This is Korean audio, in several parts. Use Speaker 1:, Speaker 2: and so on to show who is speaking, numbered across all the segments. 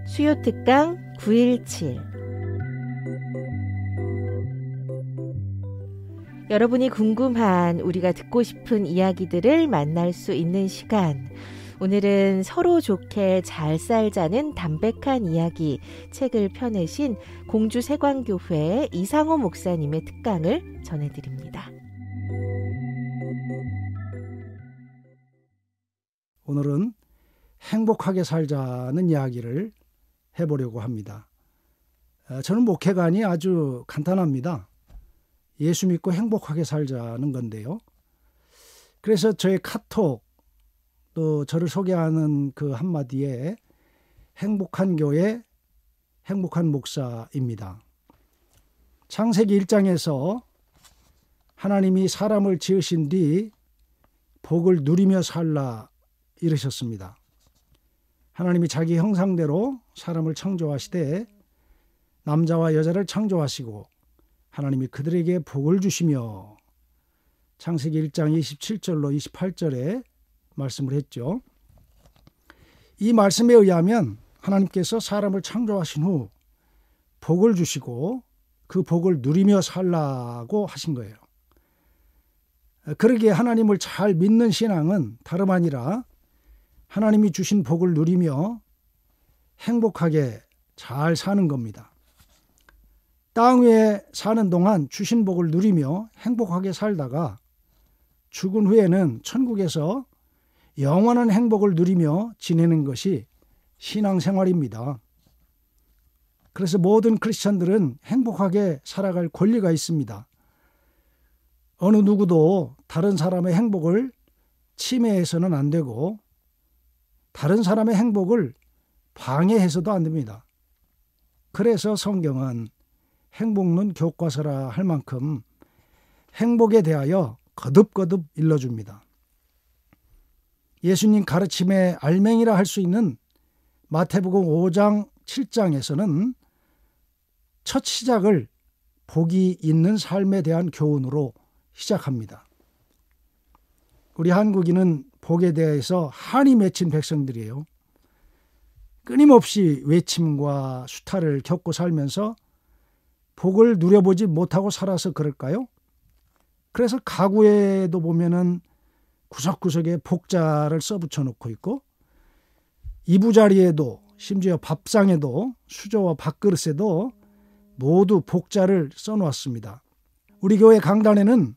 Speaker 1: 수요 특강 917. 여러분이 궁금한, 우리가 듣고 싶은 이야기들을 만날 수 있는 시간. 오늘은 서로 좋게 잘 살자는 담백한 이야기 책을 펴내신 공주 세광교회 이상호 목사님의 특강을 전해드립니다.
Speaker 2: 오늘은 행복하게 살자는 이야기를 해보려고 합니다. 저는 목회관이 아주 간단합니다. 예수 믿고 행복하게 살자는 건데요. 그래서 저의 카톡, 또 저를 소개하는 그 한마디에 행복한 교회, 행복한 목사입니다. 창세기 1장에서 하나님이 사람을 지으신 뒤 복을 누리며 살라 이르셨습니다. 하나님이 자기 형상대로 사람을 창조하시되 남자와 여자를 창조하시고 하나님이 그들에게 복을 주시며, 창세기 1장 27절로 28절에 말씀을 했죠. 이 말씀에 의하면 하나님께서 사람을 창조하신 후 복을 주시고 그 복을 누리며 살라고 하신 거예요. 그러기에 하나님을 잘 믿는 신앙은 다름 아니라 하나님이 주신 복을 누리며 행복하게 잘 사는 겁니다. 땅 위에 사는 동안 주신 복을 누리며 행복하게 살다가 죽은 후에는 천국에서 영원한 행복을 누리며 지내는 것이 신앙생활입니다. 그래서 모든 크리스천들은 행복하게 살아갈 권리가 있습니다. 어느 누구도 다른 사람의 행복을 침해해서는 안 되고 다른 사람의 행복을 방해해서도 안 됩니다. 그래서 성경은 행복론 교과서라 할 만큼 행복에 대하여 거듭거듭 일러줍니다. 예수님 가르침의 알맹이라 할 수 있는 마태복음 5장 7장에서는 첫 시작을 복이 있는 삶에 대한 교훈으로 시작합니다. 우리 한국인은 복에 대해서 한이 맺힌 백성들이에요. 끊임없이 외침과 수탈을 겪고 살면서 복을 누려보지 못하고 살아서 그럴까요? 그래서 가구에도 보면은 구석구석에 복자를 써붙여 놓고 있고, 이부자리에도 심지어 밥상에도 수저와 밥그릇에도 모두 복자를 써놓았습니다. 우리 교회 강단에는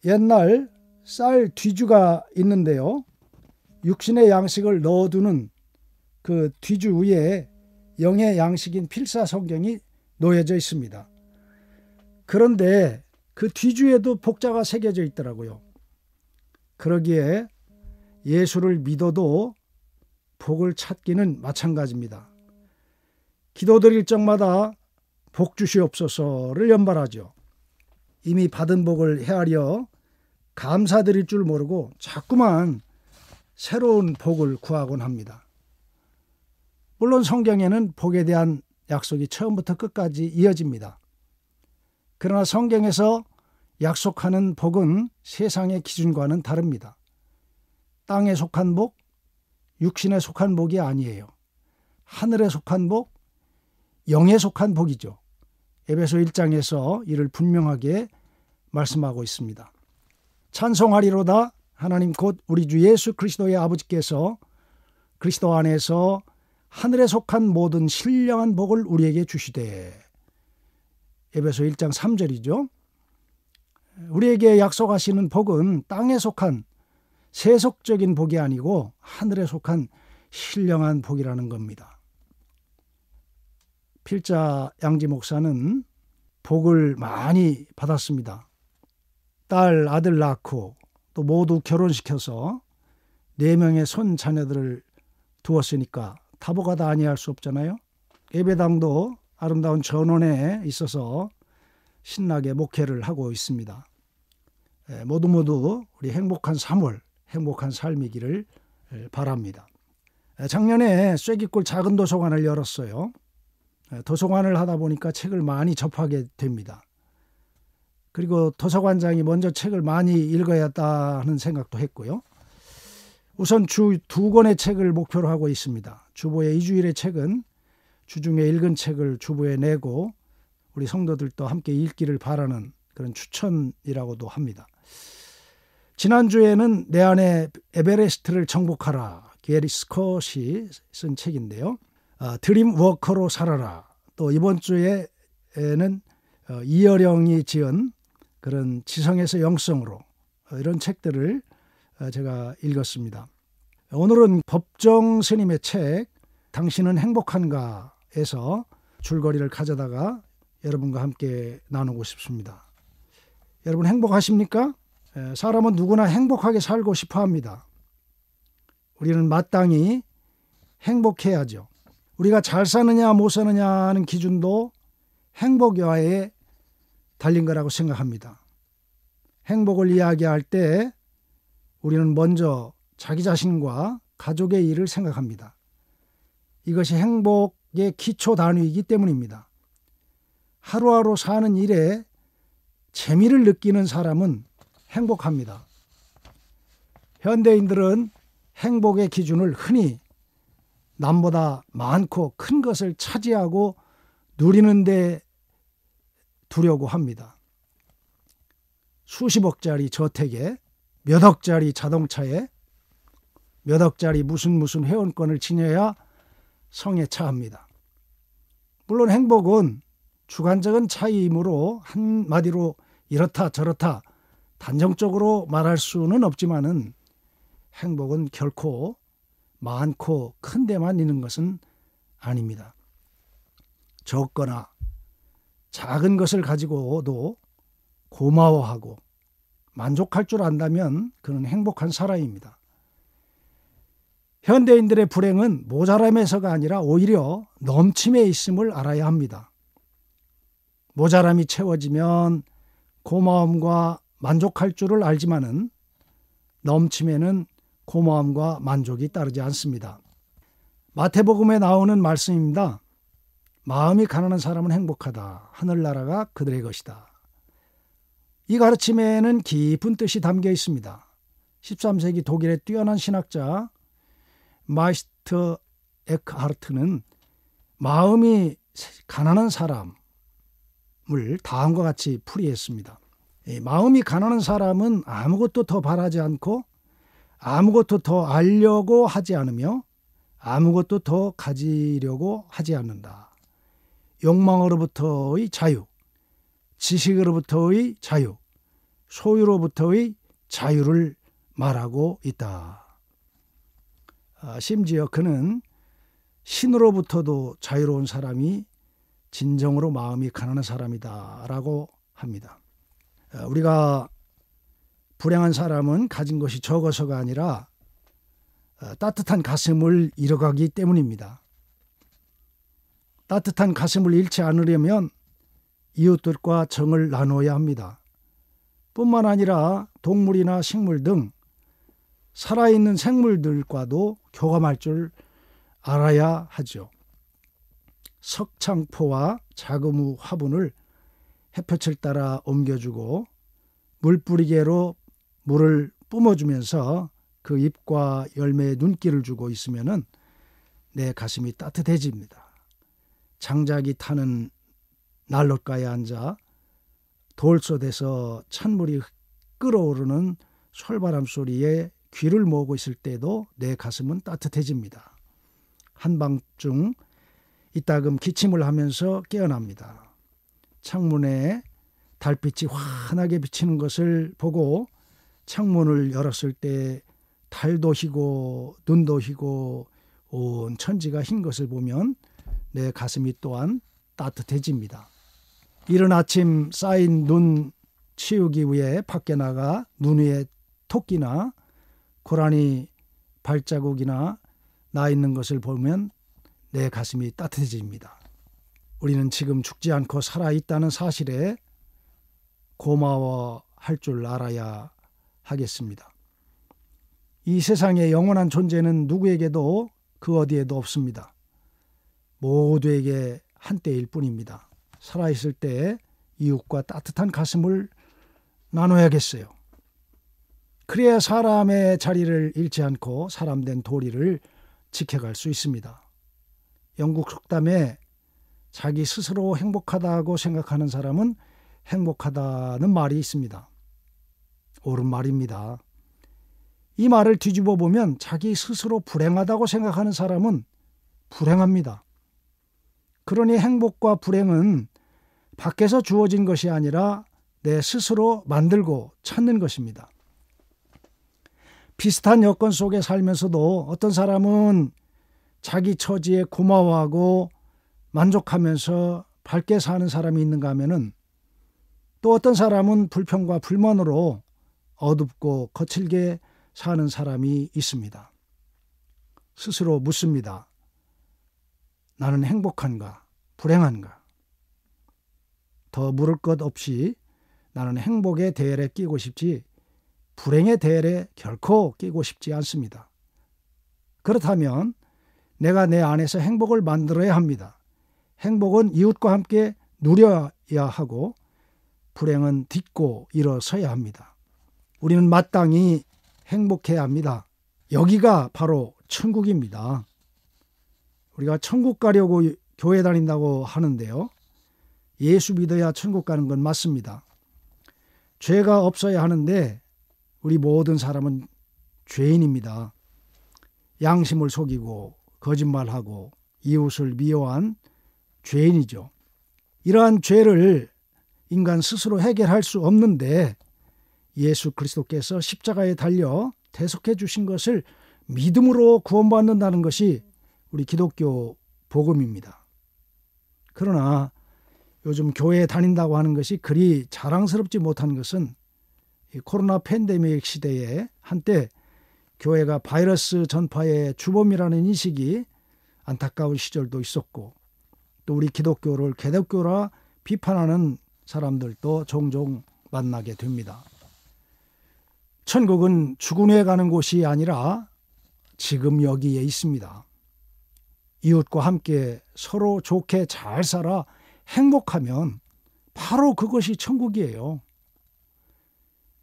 Speaker 2: 옛날 쌀 뒤주가 있는데요. 육신의 양식을 넣어두는 그 뒤주 위에 영의 양식인 필사성경이 놓여져 있습니다. 그런데 그 뒤주에도 복자가 새겨져 있더라고요. 그러기에 예수를 믿어도 복을 찾기는 마찬가지입니다. 기도드릴 적마다 복 주시옵소서를 연발하죠. 이미 받은 복을 헤아려 감사드릴 줄 모르고 자꾸만 새로운 복을 구하곤 합니다. 물론 성경에는 복에 대한 약속이 처음부터 끝까지 이어집니다. 그러나 성경에서 약속하는 복은 세상의 기준과는 다릅니다. 땅에 속한 복, 육신에 속한 복이 아니에요. 하늘에 속한 복, 영에 속한 복이죠. 에베소 1장에서 이를 분명하게 말씀하고 있습니다. 찬송하리로다. 하나님 곧 우리 주 예수 그리스도의 아버지께서 그리스도 안에서 하늘에 속한 모든 신령한 복을 우리에게 주시되. 에베소 1장 3절이죠. 우리에게 약속하시는 복은 땅에 속한 세속적인 복이 아니고 하늘에 속한 신령한 복이라는 겁니다. 필자 양지 목사는 복을 많이 받았습니다. 딸, 아들 낳고 또 모두 결혼시켜서 4명의 손 자녀들을 두었으니까 다보가다 아니할 수 없잖아요. 예배당도 아름다운 전원에 있어서 신나게 목회를 하고 있습니다. 모두 우리 행복한 3월, 행복한 삶이기를 바랍니다. 작년에 쐐기골 작은 도서관을 열었어요. 도서관을 하다 보니까 책을 많이 접하게 됩니다. 그리고 도서관장이 먼저 책을 많이 읽어야겠다는 생각도 했고요. 우선 주 2권의 책을 목표로 하고 있습니다. 주보에 2주일의 책은 주중에 읽은 책을 주보에 내고 우리 성도들도 함께 읽기를 바라는 그런 추천이라고도 합니다. 지난주에는 내 안에 에베레스트를 정복하라, 게리 스콧이 쓴 책인데요. 드림 워커로 살아라. 또 이번 주에는 이어령이 지은 그런 지성에서 영성으로 이런 책들을 제가 읽었습니다. 오늘은 법정 스님의 책 당신은 행복한가에서 줄거리를 가져다가 여러분과 함께 나누고 싶습니다. 여러분 행복하십니까? 사람은 누구나 행복하게 살고 싶어 합니다. 우리는 마땅히 행복해야죠. 우리가 잘 사느냐 못 사느냐는 기준도 행복여하에 달린 거라고 생각합니다. 행복을 이야기할 때 우리는 먼저 자기 자신과 가족의 일을 생각합니다. 이것이 행복의 기초 단위이기 때문입니다. 하루하루 사는 일에 재미를 느끼는 사람은 행복합니다. 현대인들은 행복의 기준을 흔히 남보다 많고 큰 것을 차지하고 누리는 데 두려고 합니다. 수십억짜리 저택에 몇 억짜리 자동차에 몇 억짜리 무슨 회원권을 지녀야 성에 차합니다. 물론 행복은 주관적인 차이이므로 한마디로 이렇다 저렇다 단정적으로 말할 수는 없지만은 행복은 결코 많고 큰 데만 있는 것은 아닙니다. 적거나 작은 것을 가지고도 고마워하고 만족할 줄 안다면 그는 행복한 사람입니다. 현대인들의 불행은 모자람에서가 아니라 오히려 넘침에 있음을 알아야 합니다. 모자람이 채워지면 고마움과 만족할 줄을 알지만은 넘침에는 고마움과 만족이 따르지 않습니다. 마태복음에 나오는 말씀입니다. 마음이 가난한 사람은 행복하다. 하늘나라가 그들의 것이다. 이 가르침에는 깊은 뜻이 담겨 있습니다. 13세기 독일의 뛰어난 신학자 마이스터 에크하르트는 마음이 가난한 사람을 다음과 같이 풀이했습니다. 마음이 가난한 사람은 아무것도 더 바라지 않고 아무것도 더 알려고 하지 않으며 아무것도 더 가지려고 하지 않는다. 욕망으로부터의 자유, 지식으로부터의 자유, 소유로부터의 자유를 말하고 있다. 심지어 그는 신으로부터도 자유로운 사람이 진정으로 마음이 가난한 사람이다 라고 합니다. 우리가 불행한 사람은 가진 것이 적어서가 아니라 따뜻한 가슴을 잃어가기 때문입니다. 따뜻한 가슴을 잃지 않으려면 이웃들과 정을 나누어야 합니다. 뿐만 아니라 동물이나 식물 등 살아있는 생물들과도 교감할 줄 알아야 하죠. 석창포와 자그무 화분을 햇볕을 따라 옮겨주고 물뿌리개로 물을 뿜어주면서 그 잎과 열매에 눈길을 주고 있으면은 내 가슴이 따뜻해집니다. 장작이 타는 난로가에 앉아 돌솥에서 찬물이 끓어오르는 솔바람 소리에 귀를 모으고 있을 때도 내 가슴은 따뜻해집니다. 한밤중 이따금 기침을 하면서 깨어납니다. 창문에 달빛이 환하게 비치는 것을 보고 창문을 열었을 때 달도 희고 눈도 희고 온 천지가 흰 것을 보면 내 가슴이 또한 따뜻해집니다. 이른 아침 쌓인 눈 치우기 위해 밖에 나가 눈 위에 토끼나 고라니 발자국이나 나 있는 것을 보면 내 가슴이 따뜻해집니다. 우리는 지금 죽지 않고 살아있다는 사실에 고마워할 줄 알아야 하겠습니다. 이 세상에 영원한 존재는 누구에게도 그 어디에도 없습니다. 모두에게 한때일 뿐입니다. 살아있을 때 이웃과 따뜻한 가슴을 나눠야겠어요. 그래야 사람의 자리를 잃지 않고 사람된 도리를 지켜갈 수 있습니다. 영국 속담에 자기 스스로 행복하다고 생각하는 사람은 행복하다는 말이 있습니다. 옳은 말입니다. 이 말을 뒤집어 보면 자기 스스로 불행하다고 생각하는 사람은 불행합니다. 그러니 행복과 불행은 밖에서 주어진 것이 아니라 내 스스로 만들고 찾는 것입니다. 비슷한 여건 속에 살면서도 어떤 사람은 자기 처지에 고마워하고 만족하면서 밝게 사는 사람이 있는가 하면은 또 어떤 사람은 불평과 불만으로 어둡고 거칠게 사는 사람이 있습니다. 스스로 묻습니다. 나는 행복한가? 불행한가? 더 물을 것 없이 나는 행복의 대열에 끼고 싶지 불행의 대열에 결코 끼고 싶지 않습니다. 그렇다면 내가 내 안에서 행복을 만들어야 합니다. 행복은 이웃과 함께 누려야 하고 불행은 딛고 일어서야 합니다. 우리는 마땅히 행복해야 합니다. 여기가 바로 천국입니다. 우리가 천국 가려고 교회 다닌다고 하는데요. 예수 믿어야 천국 가는 건 맞습니다. 죄가 없어야 하는데 우리 모든 사람은 죄인입니다. 양심을 속이고 거짓말하고 이웃을 미워한 죄인이죠. 이러한 죄를 인간 스스로 해결할 수 없는데 예수 그리스도께서 십자가에 달려 대속해 주신 것을 믿음으로 구원받는다는 것이 우리 기독교 복음입니다. 그러나 요즘 교회에 다닌다고 하는 것이 그리 자랑스럽지 못한 것은 이 코로나 팬데믹 시대에 한때 교회가 바이러스 전파의 주범이라는 인식이 안타까운 시절도 있었고 또 우리 기독교를 개독교라 비판하는 사람들도 종종 만나게 됩니다. 천국은 죽은 후에 가는 곳이 아니라 지금 여기에 있습니다. 이웃과 함께 서로 좋게 잘 살아 행복하면 바로 그것이 천국이에요.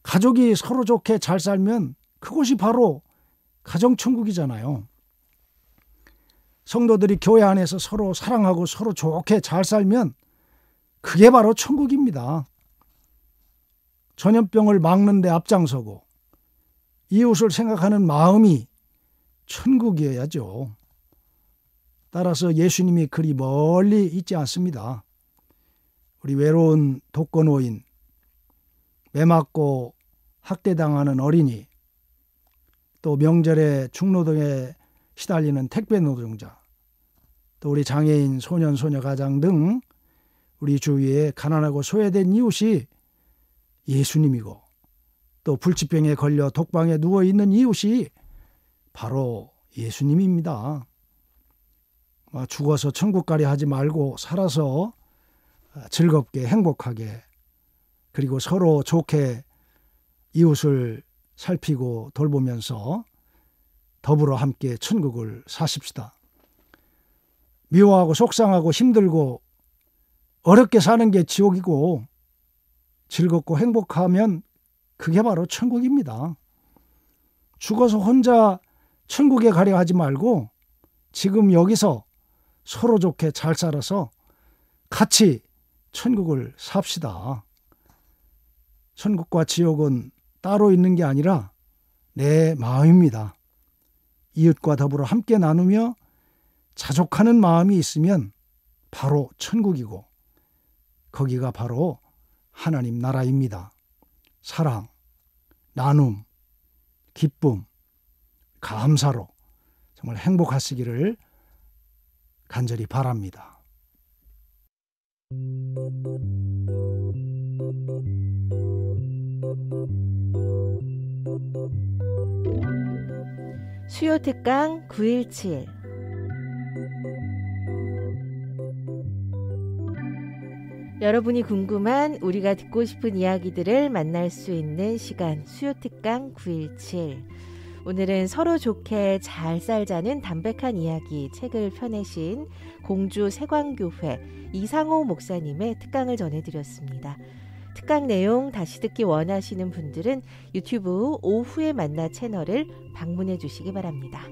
Speaker 2: 가족이 서로 좋게 잘 살면 그것이 바로 가정천국이잖아요. 성도들이 교회 안에서 서로 사랑하고 서로 좋게 잘 살면 그게 바로 천국입니다. 전염병을 막는 데 앞장서고 이웃을 생각하는 마음이 천국이어야죠. 따라서 예수님이 그리 멀리 있지 않습니다. 우리 외로운 독거노인, 매맞고 학대당하는 어린이, 또 명절에 중노동에 시달리는 택배 노동자, 또 우리 장애인, 소년, 소녀 가장 등 우리 주위에 가난하고 소외된 이웃이 예수님이고 또 불치병에 걸려 독방에 누워있는 이웃이 바로 예수님입니다. 죽어서 천국가려 하지 말고 살아서 즐겁게 행복하게 그리고 서로 좋게 이웃을 살피고 돌보면서 더불어 함께 천국을 사십시다. 미워하고 속상하고 힘들고 어렵게 사는 게 지옥이고 즐겁고 행복하면 그게 바로 천국입니다. 죽어서 혼자 천국에 가려 하지 말고 지금 여기서 서로 좋게 잘 살아서 같이 천국을 삽시다. 천국과 지옥은 따로 있는 게 아니라 내 마음입니다. 이웃과 더불어 함께 나누며 자족하는 마음이 있으면 바로 천국이고 거기가 바로 하나님 나라입니다. 사랑, 나눔, 기쁨, 감사로 정말 행복하시기를 간절히 바랍니다.
Speaker 1: 수요 특강 917 여러분이 궁금한 우리가 듣고 싶은 이야기들을 만날 수 있는 시간 수요 특강 917 오늘은 서로 좋게 잘 살자는 담백한 이야기 책을 펴내신 공주 세광교회 이상호 목사님의 특강을 전해드렸습니다. 특강 내용 다시 듣기 원하시는 분들은 유튜브 오후에 만나 채널을 방문해 주시기 바랍니다.